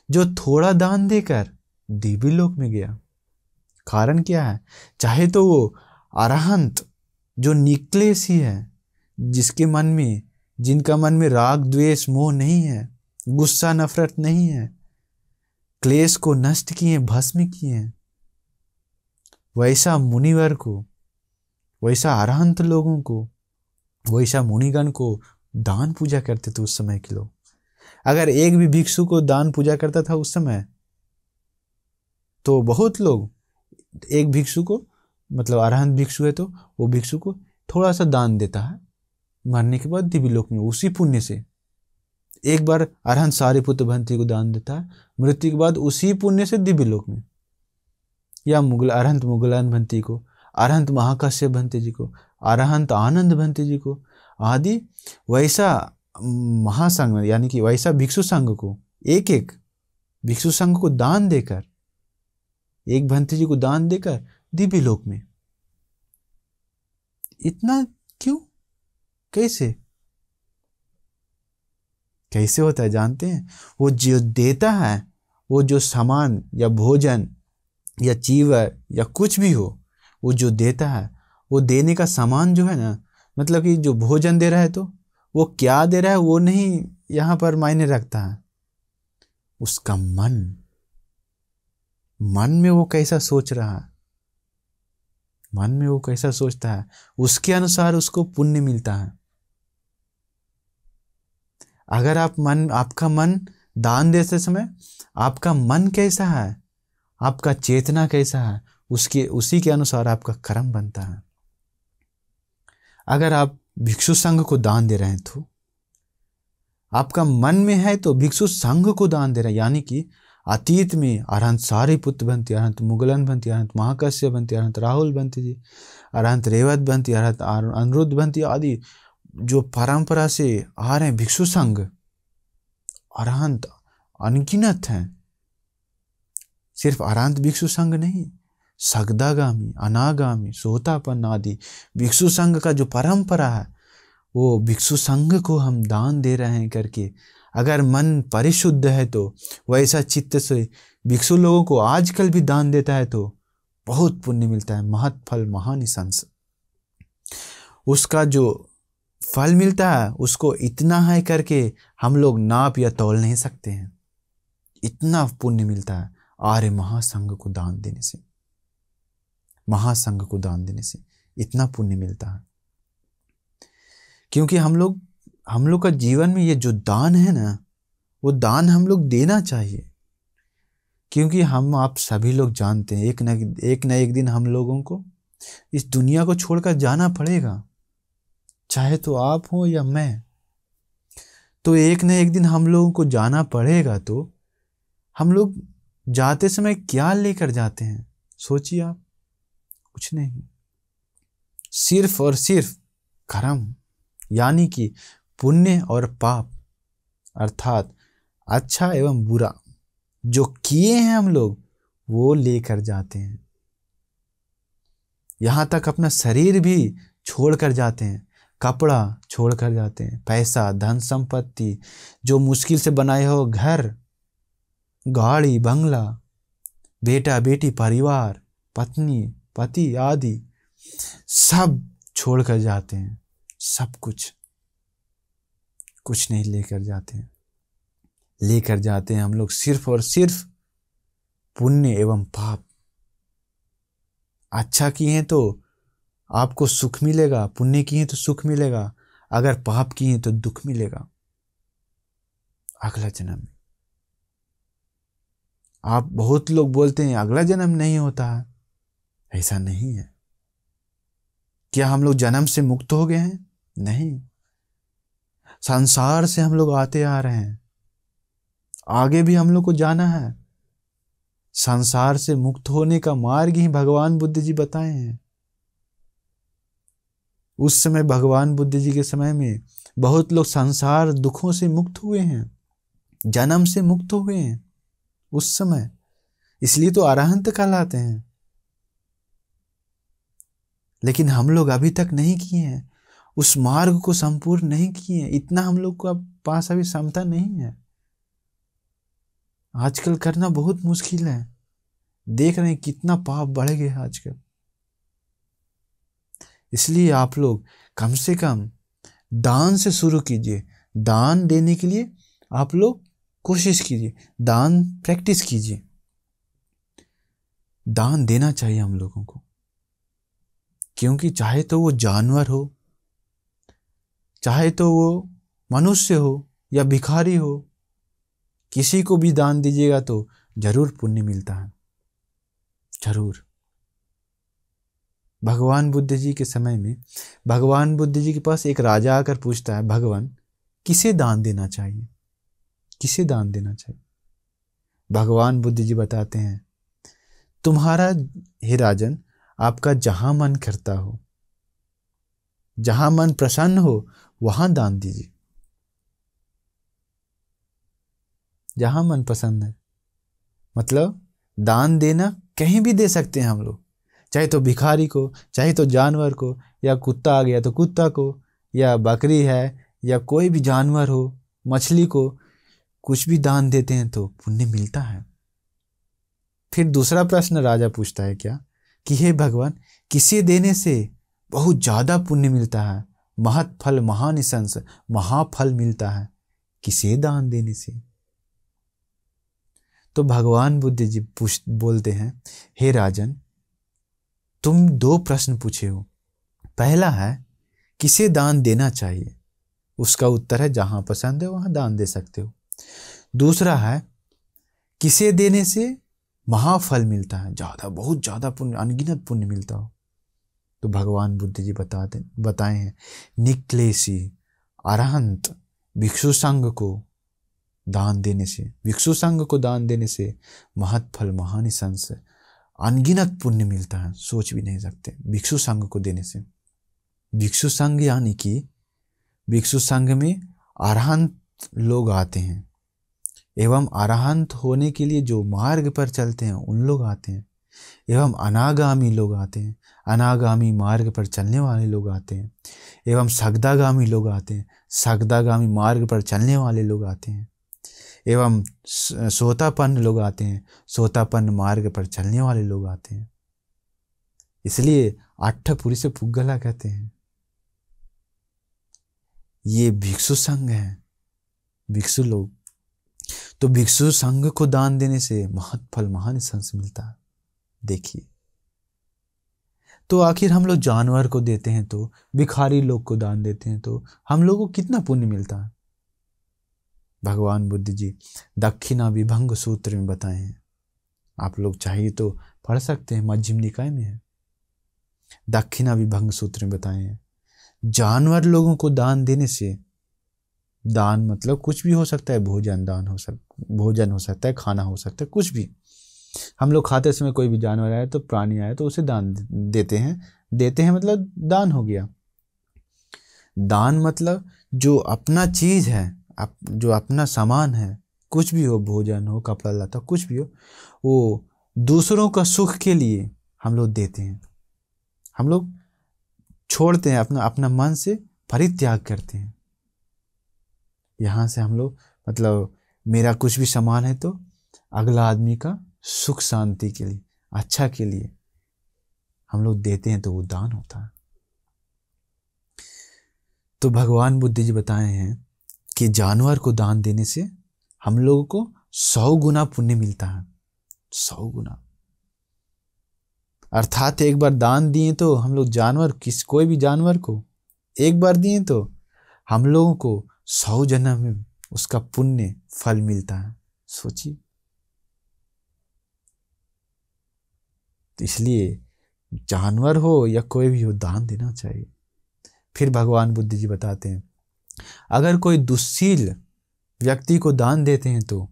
Speaker 1: जो थोड़ा दान देकर दिव्य लोक में गया, कारण क्या है? चाहे तो वो अरहंत जो निकलेस ही है, जिसके मन में, जिनका मन में राग द्वेष मोह नहीं है, गुस्सा नफरत नहीं है, क्लेश को नष्ट किए, भस्म किए, वैसा मुनिवर को, वैसा अरहंत लोगों को, वैसा मुनिगण को दान पूजा करते थे उस समय के लोग। अगर एक भी भिक्षु को दान पूजा करता था उस समय, तो बहुत लोग, एक भिक्षु को, मतलब अरहंत भिक्षु है तो वो भिक्षु को थोड़ा सा दान देता है, मरने के बाद दिव्य लोक में उसी पुण्य से। एक बार अरहंत सारिपुत्र भंती को दान देता है, मृत्यु के बाद उसी पुण्य से दिव्य लोक में। या अरहंत मुगलान भंती को, अरहंत महाकाश्यप भंते जी को, अरहंत आनंद भंते जी को आदि, वैसा महासंघ यानी कि वैसा भिक्षु संघ को, एक एक भिक्षु संघ को दान देकर, एक भंते जी को दान देकर दिव्य लोक में। इतना क्यों? कैसे कैसे होता है जानते हैं? वो जो देता है, वो जो सामान या भोजन या चीवर या कुछ भी हो, वो जो देता है, वो देने का सामान जो है ना, मतलब कि जो भोजन दे रहा है तो वो क्या दे रहा है वो नहीं यहाँ पर मायने रखता है, उसका मन में वो कैसा सोच रहा है, मन में वो कैसा सोचता है, उसके अनुसार उसको पुण्य मिलता है। अगर आपका मन दान देते समय आपका मन कैसा है, आपका चेतना कैसा है, उसी के अनुसार आपका कर्म बनता है। अगर आप भिक्षु संघ को दान दे रहे हैं तो आपका मन में है तो भिक्षु संघ को दान दे रहे हैं, यानी कि अतीत में अरहंत सारिपुत्र बनती, अरहंत मुगलन बनती, अरहंत महाकाश्यप बनती, अरहंत राहुल बनती जी, अरहंत रेवत बनती, अरहंत अनिरुद्ध बनती आदि जो परंपरा से आ रहे हैं भिक्षु संघ, अरहंत अनगिनत हैं। सिर्फ अरहंत भिक्षु संघ नहीं, सगदागामी, अनागामी, सोतापन्न आदि भिक्षु संघ का जो परंपरा है, वो भिक्षु संघ को हम दान दे रहे हैं करके, अगर मन परिशुद्ध है तो वैसा चित्त से भिक्षु लोगों को आजकल भी दान देता है तो बहुत पुण्य मिलता है, महत फल महानिशंस। उसका जो फल मिलता है उसको इतना है करके हम लोग नाप या तौल नहीं सकते हैं, इतना पुण्य मिलता है आर्य महासंघ को दान देने से, महासंघ को दान देने से इतना पुण्य मिलता है। क्योंकि हम लोग का जीवन में ये जो दान है ना, वो दान हम लोग देना चाहिए, क्योंकि हम आप सभी लोग जानते हैं एक न एक दिन हम लोगों को इस दुनिया को छोड़कर जाना पड़ेगा, चाहे तो आप हो या मैं। तो एक न एक दिन हम लोगों को जाना पड़ेगा, तो हम लोग जाते समय क्या लेकर जाते हैं? सोचिए आप, कुछ नहीं, सिर्फ और सिर्फ कर्म, यानी कि पुण्य और पाप, अर्थात अच्छा एवं बुरा जो किए हैं हम लोग वो लेकर जाते हैं। यहां तक अपना शरीर भी छोड़कर जाते हैं, कपड़ा छोड़कर जाते हैं, पैसा, धन संपत्ति, जो मुश्किल से बनाए हो घर, गाड़ी, बंगला, बेटा बेटी, परिवार, पत्नी, पति आदि सब छोड़कर जाते हैं। सब कुछ नहीं लेकर जाते हैं। लेकर जाते हैं हम लोग सिर्फ और सिर्फ पुण्य एवं पाप। अच्छा किए तो आपको सुख मिलेगा, पुण्य किए तो सुख मिलेगा, अगर पाप किए तो दुख मिलेगा अगला जन्म में। आप बहुत लोग बोलते हैं अगला जन्म नहीं होता है, ऐसा नहीं है। क्या हम लोग जन्म से मुक्त हो गए हैं? नहीं, संसार से हम लोग आते आ रहे हैं, आगे भी हम लोग को जाना है। संसार से मुक्त होने का मार्ग ही भगवान बुद्ध जी बताए हैं। उस समय भगवान बुद्ध जी के समय में बहुत लोग संसार दुखों से मुक्त हुए हैं, जन्म से मुक्त हुए हैं उस समय, इसलिए तो अरहंत कहलाते हैं। लेकिन हम लोग अभी तक नहीं किए हैं, उस मार्ग को संपूर्ण नहीं किए हैं, इतना हम लोग को अब पास अभी क्षमता नहीं है। आजकल करना बहुत मुश्किल है, देख रहे हैं कितना पाप बढ़ गया आजकल। इसलिए आप लोग कम से कम दान से शुरू कीजिए। दान देने के लिए आप लोग कोशिश कीजिए, दान प्रैक्टिस कीजिए। दान देना चाहिए हम लोगों को, क्योंकि चाहे तो वो जानवर हो, चाहे तो वो मनुष्य हो या भिखारी हो, किसी को भी दान दीजिएगा तो जरूर पुण्य मिलता है, जरूर। भगवान बुद्ध जी के समय में भगवान बुद्ध जी के पास एक राजा आकर पूछता है, भगवान किसे दान देना चाहिए, किसे दान देना चाहिए? भगवान बुद्ध जी बताते हैं, तुम्हारा हे राजन, आपका जहां मन करता हो, जहां मन प्रसन्न हो वहां दान दीजिए। जहां मन पसंद है मतलब दान देना कहीं भी दे सकते हैं हम लोग, चाहे तो भिखारी को, चाहे तो जानवर को, या कुत्ता आ गया तो कुत्ता को, या बकरी है, या कोई भी जानवर हो, मछली को, कुछ भी दान देते हैं तो पुण्य मिलता है। फिर दूसरा प्रश्न राजा पूछता है क्या, कि हे भगवान, किसे देने से बहुत ज्यादा पुण्य मिलता है, महत फल महानिशंस, महाफल मिलता है, किसे दान देने से? तो भगवान बुद्ध जी बोलते हैं, हे राजन, तुम दो प्रश्न पूछे हो। पहला है किसे दान देना चाहिए, उसका उत्तर है जहां पसंद है वहां दान दे सकते हो। दूसरा है किसे देने से महाफल मिलता है, ज्यादा, बहुत ज्यादा पुण्य, अनगिनत पुण्य मिलता हो। तो भगवान बुद्ध जी बताए हैं, निक्लेशी अरहंत भिक्षु संघ को दान देने से, भिक्षु संघ को दान देने से महत फल महानिशंस, अनगिनत पुण्य मिलता है, सोच भी नहीं सकते। भिक्षु संघ को देने से, भिक्षु संघ यानी कि भिक्षु संघ में अरहंत लोग आते हैं, एवं अरहंत होने के लिए जो मार्ग पर चलते हैं उन लोग आते हैं, एवं अनागामी लोग आते हैं, अनागामी मार्ग पर चलने वाले लोग आते हैं, एवं सगदागामी लोग आते हैं, सगदागामी मार्ग पर चलने वाले लोग आते हैं, एवं सोतापन्न लोग आते हैं, सोतापन्न मार्ग पर चलने वाले लोग आते हैं। इसलिए अट्ठपुरी से पुग्गला कहते हैं। ये भिक्षु संघ है, भिक्षु लोग। तो भिक्षु संघ को दान देने से महत फल महानिशंस मिलता है। देखिए, तो आखिर हम लोग जानवर को देते हैं, तो भिखारी लोग को दान देते हैं, तो हम लोगों को कितना पुण्य मिलता है? भगवान बुद्ध जी दक्षिणा विभंग सूत्र में बताए हैं, आप लोग चाहिए तो पढ़ सकते हैं, मध्यम निकाय में है। दक्षिणा विभंग सूत्र में बताए हैं, जानवर लोगों को दान देने से, दान मतलब कुछ भी हो सकता है, भोजन दान भोजन हो सकता है, खाना हो सकता है, कुछ भी। हम लोग खाते समय कोई भी जानवर आए तो, प्राणी आए तो उसे दान देते हैं मतलब दान हो गया। दान मतलब जो अपना चीज है, जो अपना सामान है, कुछ भी हो, भोजन हो, कपड़ा लता, कुछ भी हो, वो दूसरों का सुख के लिए हम लोग देते हैं। हम लोग छोड़ते हैं, अपना मन से परित्याग करते हैं। यहाँ से हम लोग मतलब मेरा कुछ भी सामान है तो अगला आदमी का सुख शांति के लिए, अच्छा के लिए हम लोग देते हैं, तो वो दान होता है। तो भगवान बुद्ध जी बताए हैं कि जानवर को दान देने से हम लोगों को 100 गुना पुण्य मिलता है, 100 गुना। अर्थात एक बार दान दिए तो हम लोग कोई भी जानवर को एक बार दिए तो हम लोगों को 100 जन्म में उसका पुण्य फल मिलता है। सोचिए। तो इसलिए जानवर हो या कोई भी हो, दान देना चाहिए। फिर भगवान बुद्ध जी बताते हैं, अगर कोई दुश्शील व्यक्ति को दान देते हैं तो,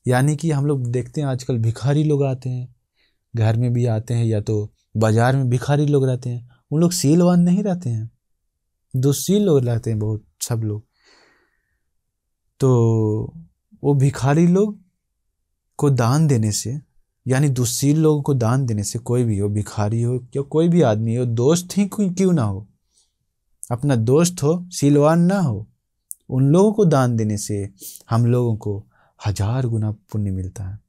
Speaker 1: यानी कि हम लोग देखते हैं आजकल भिखारी लोग आते हैं, घर में भी आते हैं या तो बाजार में भिखारी लोग रहते हैं, उन लोग सीलवान नहीं रहते हैं, दुश्शील लोग रहते हैं बहुत सब लोग। तो वो भिखारी लोग को दान देने से, यानी दुश्शील लोगों को दान देने से, कोई भी हो, भिखारी हो या कोई भी आदमी हो, दोस्त ही क्यों ना हो, अपना दोस्त हो, सीलवान ना हो, उन लोगों को दान देने से हम लोगों को 1000 गुना पुण्य मिलता है।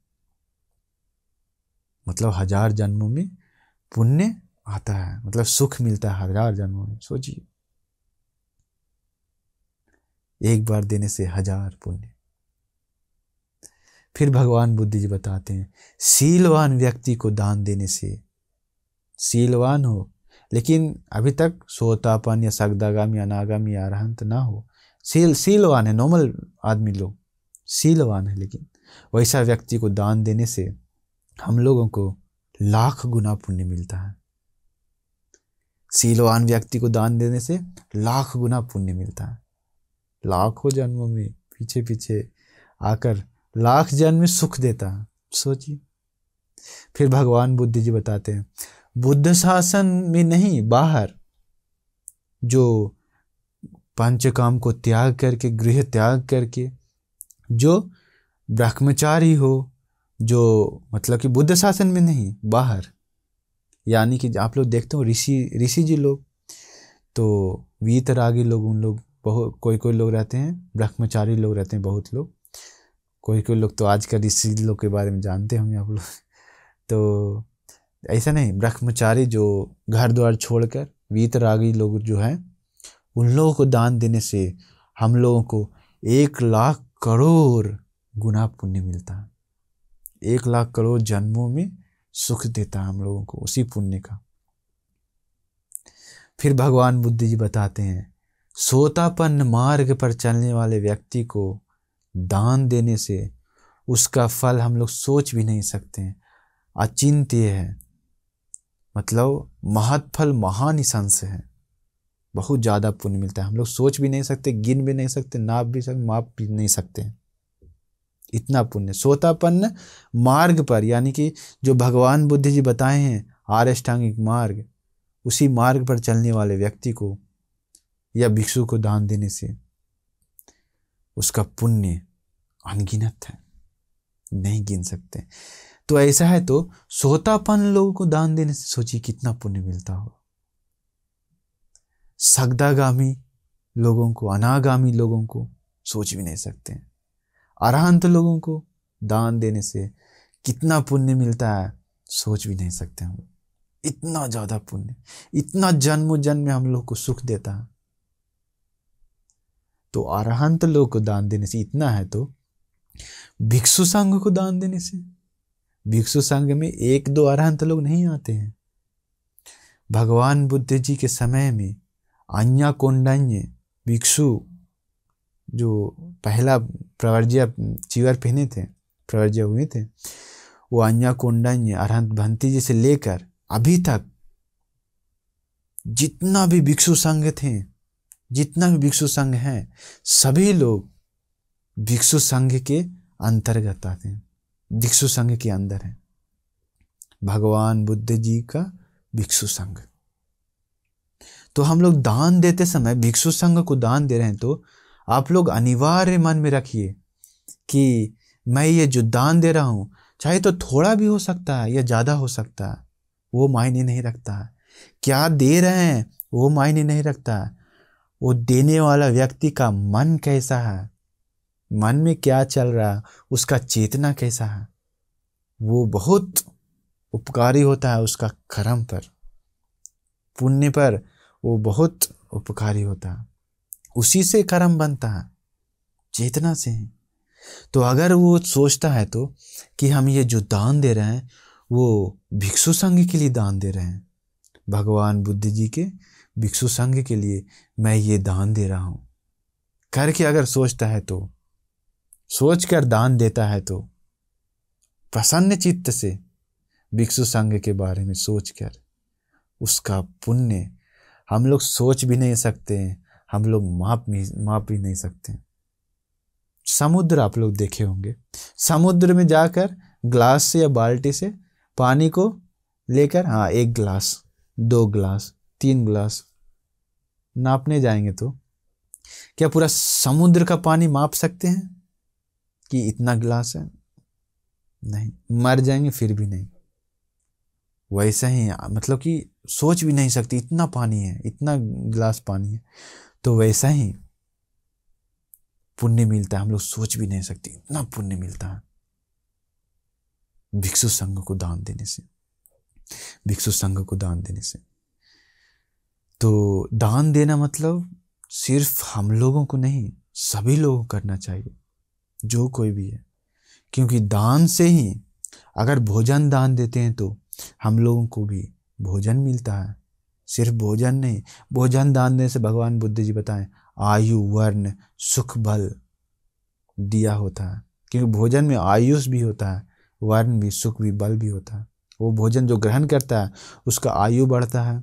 Speaker 1: मतलब 1000 जन्मों में पुण्य आता है, मतलब सुख मिलता है 1000 जन्मों में। सोचिए, एक बार देने से 1000 पुण्य। फिर भगवान बुद्ध जी बताते हैं, सीलवान व्यक्ति को दान देने से, सीलवान हो लेकिन अभी तक सोतापन या सगदागामी अनागामी अरहंत ना हो, सीलवान है, नॉर्मल आदमी लोग सीलवान है, लेकिन वैसा व्यक्ति को दान देने से हम लोगों को 1,00,000 गुना पुण्य मिलता है। सीलवान व्यक्ति को दान देने से 1,00,000 गुना पुण्य मिलता है। लाखों जन्मों में पीछे पीछे आकर 1,00,000 जन्म में सुख देता है। सोचिए। फिर भगवान बुद्ध जी बताते हैं, बुद्ध शासन में नहीं, बाहर जो पंचकाम को त्याग करके, गृह त्याग करके जो ब्रह्मचारी हो, जो मतलब कि बुद्ध शासन में नहीं, बाहर, यानी कि आप लोग देखते हो ऋषि जी लोग, तो वीतरागी लोग, उन लोग बहुत कोई लोग रहते हैं, ब्रह्मचारी लोग रहते हैं बहुत लोग, कोई लोग तो आजकल ऋषि लोग के बारे में जानते होंगे आप लोग। तो ऐसा नहीं, ब्रह्मचारी जो घर द्वार छोड़कर वीतरागी लोग जो हैं, उन लोगों को दान देने से हम लोगों को 1,00,000 करोड़ गुना पुण्य मिलता है। 1,00,000 करोड़ जन्मों में सुख देता है हम लोगों को उसी पुण्य का। फिर भगवान बुद्ध जी बताते हैं, सोतापन्न मार्ग पर चलने वाले व्यक्ति को दान देने से उसका फल हम लोग सोच भी नहीं सकते हैं, अचिंत्य है, मतलब महत्फल महानिशंस है, बहुत ज़्यादा पुण्य मिलता है, हम लोग सोच भी नहीं सकते, गिन भी नहीं सकते, माप भी नहीं सकते, इतना पुण्य। सोतापन्न मार्ग पर, यानी कि जो भगवान बुद्ध जी बताए हैं आर्यष्टांगिक मार्ग, उसी मार्ग पर चलने वाले व्यक्ति को या भिक्षु को दान देने से उसका पुण्य अनगिनत है, नहीं गिन सकते। तो ऐसा है तो सोतापन्न लोगों को दान देने से सोचिए कितना पुण्य मिलता हो। सगदागामी लोगों को, अनागामी लोगों को सोच भी नहीं सकते। अरहंत लोगों को दान देने से कितना पुण्य मिलता है, सोच भी नहीं सकते हम। इतना ज्यादा पुण्य, इतना जन्म जन्म में हम लोग को सुख देता है। तो अरहंत लोग को दान देने से इतना है, तो भिक्षु संघ को दान देने से, भिक्षु संघ में 1-2 अरहंत लोग नहीं आते हैं। भगवान बुद्ध जी के समय में अन्या कोंडन्य भिक्षु, जो पहला प्रवर्ज्य चीवर पहने थे, प्रवर्ज्य हुए थे, वो अन्या कोंडन्य अरहंत भंती जी से लेकर अभी तक जितना भी भिक्षु संघ थे, जितना भी भिक्षु संघ हैं, सभी लोग भिक्षु संघ के अंतर्गत आते हैं, भिक्षु संघ के अंदर है भगवान बुद्ध जी का भिक्षु संघ। तो हम लोग दान देते समय भिक्षु संघ को दान दे रहे हैं, तो आप लोग अनिवार्य मन में रखिए कि मैं ये जो दान दे रहा हूँ, चाहे तो थोड़ा भी हो सकता है या ज़्यादा हो सकता है, वो मायने नहीं रखता है। क्या दे रहे हैं वो मायने नहीं रखता है, वो देने वाला व्यक्ति का मन कैसा है, मन में क्या चल रहा है, उसका चेतना कैसा है, वो बहुत उपकारी होता है। उसका कर्म पर, पुण्य पर वो बहुत उपकारी होता है। उसी से कर्म बनता है, चेतना से ही। तो अगर वो सोचता है तो कि हम ये जो दान दे रहे हैं वो भिक्षु संघ के लिए दान दे रहे हैं, भगवान बुद्ध जी के भिक्षु संघ के लिए मैं ये दान दे रहा हूँ करके अगर सोचता है तो, सोच कर दान देता है तो प्रसन्न चित्त से भिक्षु संघ के बारे में सोचकर, उसका पुण्य हम लोग सोच भी नहीं सकते हैं, हम लोग माप भी नहीं सकते। समुद्र आप लोग देखे होंगे, समुद्र में जाकर ग्लास से या बाल्टी से पानी को लेकर, हाँ 1 गिलास 2 गिलास 3 गिलास नापने जाएंगे तो क्या पूरा समुद्र का पानी माप सकते हैं कि इतना गिलास है? नहीं, मर जाएंगे फिर भी नहीं। वैसा ही मतलब कि सोच भी नहीं सकती इतना पानी है, इतना गिलास पानी है। तो वैसा ही पुण्य मिलता है, हम लोग सोच भी नहीं सकते इतना पुण्य मिलता है भिक्षु संघ को दान देने से, भिक्षु संघ को दान देने से। तो दान देना मतलब सिर्फ हम लोगों को नहीं, सभी लोगों को करना चाहिए, जो कोई भी है। क्योंकि दान से ही, अगर भोजन दान देते हैं तो हम लोगों को भी भोजन मिलता है। सिर्फ भोजन नहीं, भोजन दान देने से भगवान बुद्ध जी बताएं आयु वर्ण सुख बल दिया होता है। क्योंकि भोजन में आयुष भी होता है, वर्ण भी, सुख भी, बल भी होता है। वो भोजन जो ग्रहण करता है उसका आयु बढ़ता है,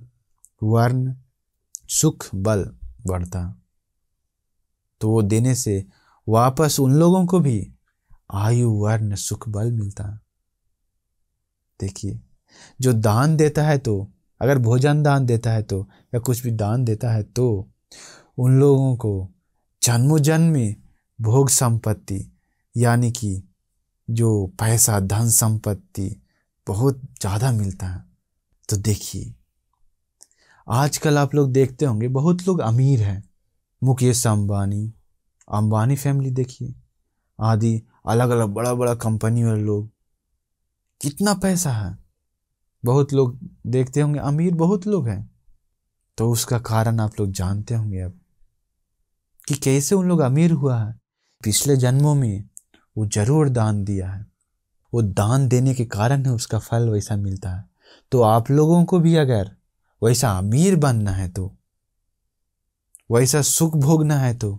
Speaker 1: वर्ण सुख बल बढ़ता है। तो वो देने से वापस उन लोगों को भी आयु वर्ण सुख बल मिलता है। देखिए, जो दान देता है तो, अगर भोजन दान देता है तो या कुछ भी दान देता है तो उन लोगों को जन्मों जन्म में भोग संपत्ति, यानी कि जो पैसा धन संपत्ति बहुत ज़्यादा मिलता है। तो देखिए, आजकल आप लोग देखते होंगे बहुत लोग अमीर हैं, मुकेश अंबानी, अंबानी फैमिली देखिए, आदि अलग अलग बड़ा बड़ा कंपनी वाले लोग, कितना पैसा है। बहुत लोग देखते होंगे अमीर बहुत लोग हैं। तो उसका कारण आप लोग जानते होंगे अब कि कैसे उन लोग अमीर हुआ है। पिछले जन्मों में वो जरूर दान दिया है, वो दान देने के कारण है उसका फल वैसा मिलता है। तो आप लोगों को भी अगर वैसा अमीर बनना है, तो वैसा सुख भोगना है, तो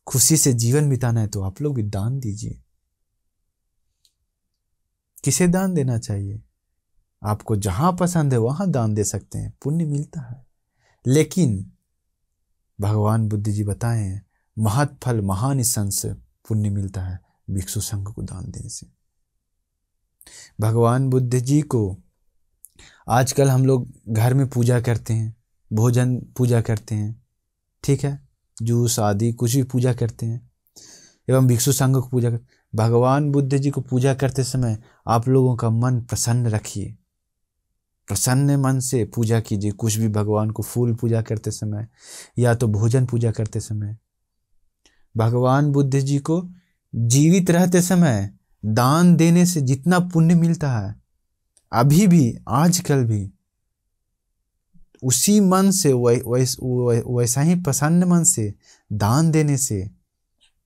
Speaker 1: खुशी से जीवन बिताना है, तो आप लोग भी दान दीजिए। किसे दान देना चाहिए? आपको जहां पसंद है वहां दान दे सकते हैं, पुण्य मिलता है। लेकिन भगवान बुद्ध जी बताए हैं महत् फल महानिशंस पुण्य मिलता है भिक्षु संघ को दान देने से। भगवान बुद्ध जी को आजकल हम लोग घर में पूजा करते हैं, भोजन पूजा करते हैं, ठीक है, जूस आदि कुछ भी पूजा करते हैं, एवं भिक्षु संघ को पूजा करते। भगवान बुद्ध जी को पूजा करते समय आप लोगों का मन प्रसन्न रखिए, प्रसन्न मन से पूजा कीजिए। कुछ भी भगवान को फूल पूजा करते समय या तो भोजन पूजा करते समय, भगवान बुद्ध जी को जीवित रहते समय दान देने से जितना पुण्य मिलता है, अभी भी आजकल भी उसी मन से वैसा ही प्रसन्न मन से दान देने से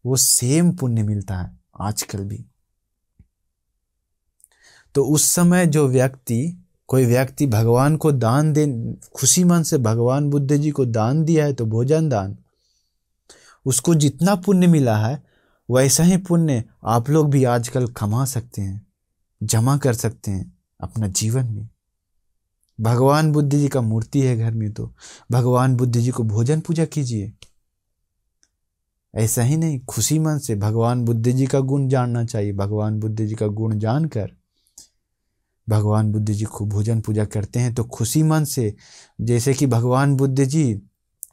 Speaker 1: वो सेम पुण्य मिलता है आजकल भी। तो उस समय जो कोई व्यक्ति भगवान को दान दे, खुशी मन से भगवान बुद्ध जी को दान दिया है, तो भोजन दान, उसको जितना पुण्य मिला है वैसा ही पुण्य आप लोग भी आजकल कमा सकते हैं, जमा कर सकते हैं अपना जीवन में। भगवान बुद्ध जी का मूर्ति है घर में, तो भगवान बुद्ध जी को भोजन पूजा कीजिए। ऐसा ही नहीं, खुशी मन से भगवान बुद्ध जी का गुण जानना चाहिए। भगवान बुद्ध जी का गुण जानकर भगवान बुद्ध जी को भोजन पूजा करते हैं तो खुशी मन से, जैसे कि भगवान बुद्ध जी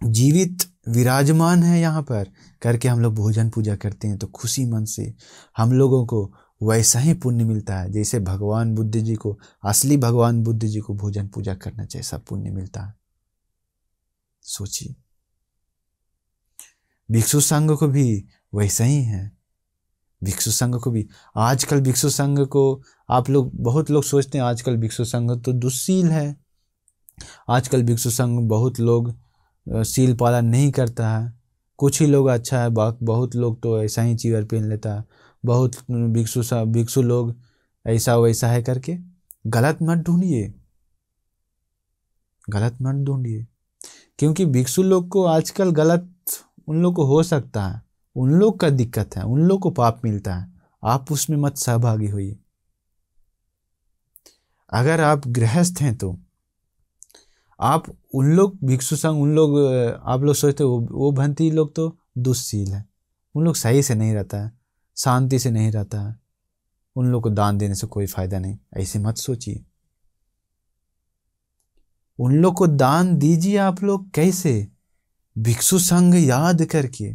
Speaker 1: जीवित विराजमान है यहाँ पर करके हम लोग भोजन पूजा करते हैं, तो खुशी मन से हम लोगों को वैसा ही पुण्य मिलता है जैसे भगवान बुद्ध जी को, असली भगवान बुद्ध जी को भोजन पूजा करना जैसा पुण्य मिलता है। सोचिए, भिक्षु संघ को भी वैसा ही है। भिक्षु संघ को भी आजकल, भिक्षु संघ को आप लोग, बहुत लोग सोचते हैं आजकल भिक्षु संघ तो दुश्शील है। आजकल भिक्षु संघ बहुत लोग सील पालन नहीं करता है, कुछ ही लोग अच्छा है, बहुत लोग तो ऐसा ही चीवर पहन लेता है, बहुत भिक्षु लोग ऐसा वैसा है करके गलत मत ढूंढिए, गलत मत ढूंढिए, क्योंकि भिक्षु लोग को आजकल गलत उन लोग को हो सकता है, उन लोग का दिक्कत है, उन लोग को पाप मिलता है, आप उसमें मत सहभागी होइए। अगर आप गृहस्थ हैं तो आप उन लोग भिक्षु संघ, उन लोग आप लोग सोचते हो वो भंती लोग तो दुष्शील है, उन लोग सही से नहीं रहता है, शांति से नहीं रहता है, उन लोग को दान देने से कोई फायदा नहीं, ऐसे मत सोचिए। उन लोग को दान दीजिए आप लोग कैसे? भिक्षु संघ याद करके।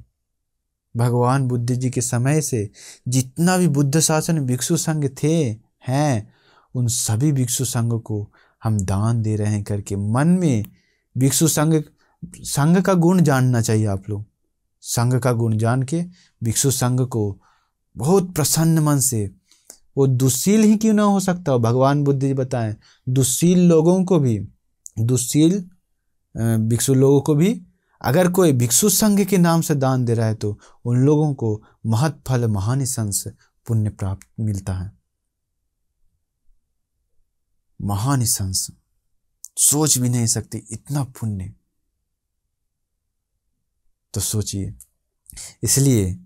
Speaker 1: भगवान बुद्ध जी के समय से जितना भी बुद्ध शासन में भिक्षु संघ थे हैं, उन सभी भिक्षु संघ को हम दान दे रहे हैं करके मन में भिक्षु संघ का गुण जानना चाहिए। आप लोग संघ का गुण जान के भिक्षु संघ को बहुत प्रसन्न मन से, वो दुष्शील ही क्यों ना हो सकता हो, भगवान बुद्ध जी बताएं दुष्शील लोगों को भी, दुष्शील भिक्षु लोगों को भी अगर कोई भिक्षु संघ के नाम से दान दे रहा है तो उन लोगों को महत् फल महानिशंस पुण्य प्राप्त मिलता है। महानिशंस सोच भी नहीं सकते इतना पुण्य, तो सोचिए। इसलिए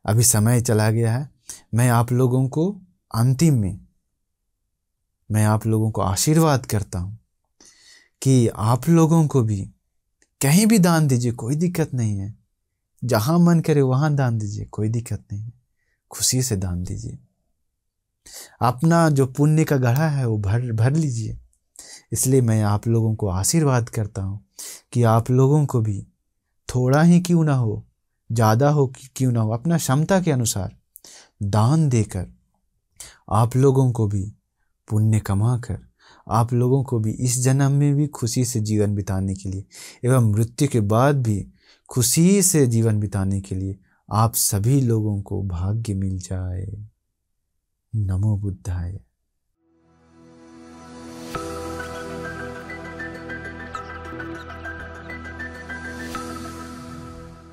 Speaker 1: अभी समय चला गया है, मैं आप लोगों को अंतिम में मैं आप लोगों को आशीर्वाद करता हूं कि आप लोगों को भी कहीं भी दान दीजिए, कोई दिक्कत नहीं है, जहां मन करे वहां दान दीजिए, कोई दिक्कत नहीं है, खुशी से दान दीजिए, अपना जो पुण्य का घड़ा है वो भर लीजिए। इसलिए मैं आप लोगों को आशीर्वाद करता हूं कि आप लोगों को भी थोड़ा ही क्यों ना हो, ज़्यादा हो क्यों ना हो, अपना क्षमता के अनुसार दान देकर आप लोगों को भी पुण्य कमाकर आप लोगों को भी इस जन्म में भी खुशी से जीवन बिताने के लिए एवं मृत्यु के बाद भी खुशी से जीवन बिताने के लिए आप सभी लोगों को भाग्य मिल जाए। नमो बुद्धाय।